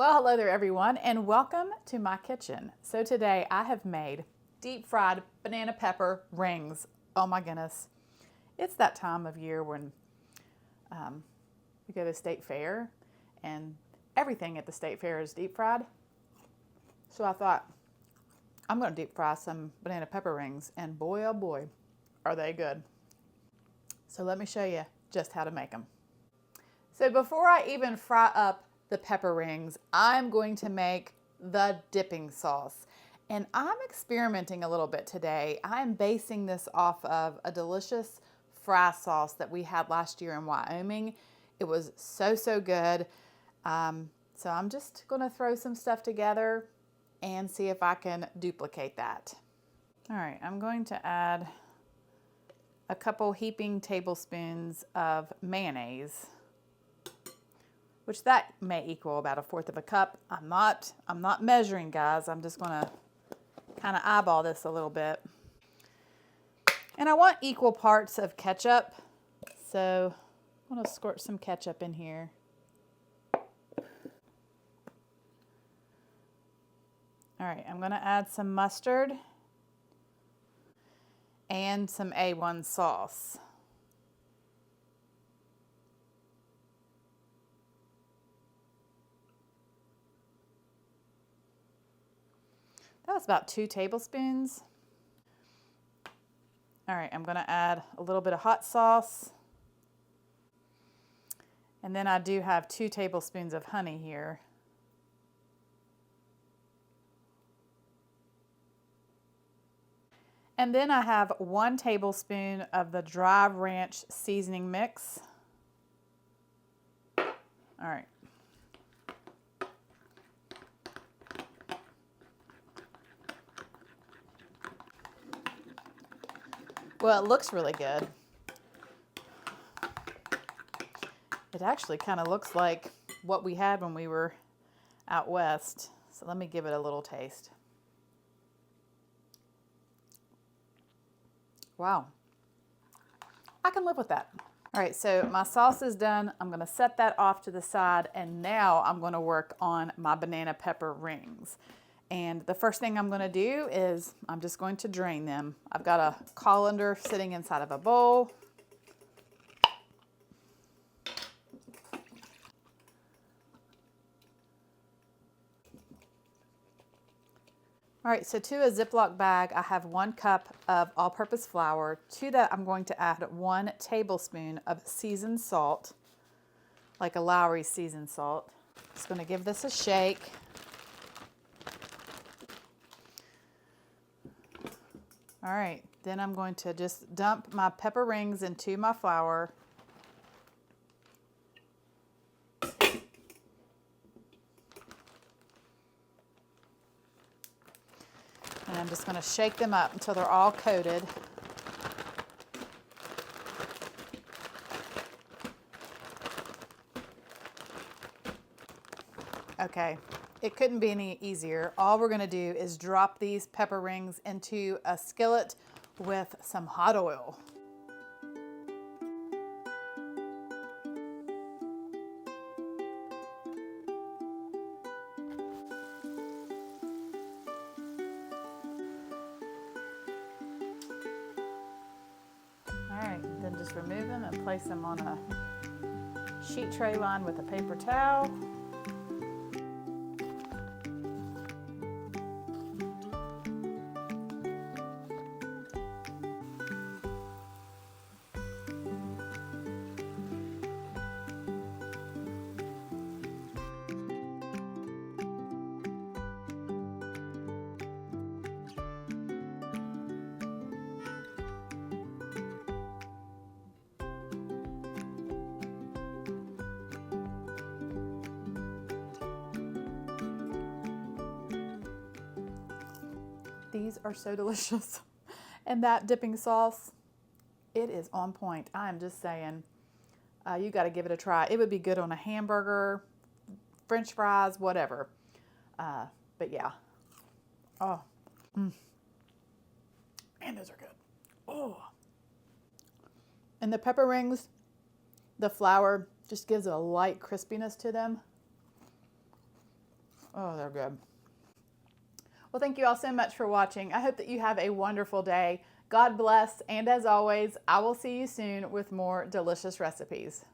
Well, hello there everyone, and welcome to my kitchen. So today I have made deep fried banana pepper rings. Oh my goodness. It's that time of year when we go to the state fair and everything at the state fair is deep fried. So I thought, I'm going to deep fry some banana pepper rings, and boy oh boy, are they good. So let me show you just how to make them. So before I even fry up the pepper rings, I'm going to make the dipping sauce. And I'm experimenting a little bit today. I'm basing this off of a delicious fry sauce that we had last year in Wyoming. It was so good. So I'm just gonna throw some stuff together and see if I can duplicate that. All right, I'm going to add a couple heaping tablespoons of mayonnaise, which that may equal about 1/4 of a cup. I'm not measuring, guys. I'm just gonna kind of eyeball this a little bit. And I want equal parts of ketchup, so I'm gonna squirt some ketchup in here. All right, I'm gonna add some mustard and some A1 sauce. That was about 2 tablespoons. All right, I'm gonna add a little bit of hot sauce. And then I do have 2 tablespoons of honey here. And then I have 1 tablespoon of the dry ranch seasoning mix. All right. Well, it looks really good. It actually kind of looks like what we had when we were out west. So let me give it a little taste. Wow. I can live with that. All right, so my sauce is done. I'm gonna set that off to the side, and now I'm gonna work on my banana pepper rings. And the first thing I'm gonna do is I'm just going to drain them. I've got a colander sitting inside of a bowl. All right, so to a Ziploc bag, I have 1 cup of all-purpose flour. To that, I'm going to add 1 tablespoon of seasoned salt, like a Lawry seasoned salt. Just gonna give this a shake. All right, then I'm going to just dump my pepper rings into my flour. And I'm just going to shake them up until they're all coated. Okay, it couldn't be any easier. All we're going to do is drop these pepper rings into a skillet with some hot oil. All right, then just remove them and place them on a sheet tray lined with a paper towel. These are so delicious. And that dipping sauce, it is on point. I'm just saying, you got to give it a try. It would be good on a hamburger, French fries, whatever. But yeah. Oh. Man, those are good. Oh. And the pepper rings, the flour just gives a light crispiness to them. Oh, they're good. Well, thank you all so much for watching. I hope that you have a wonderful day. God bless, and as always, I will see you soon with more delicious recipes.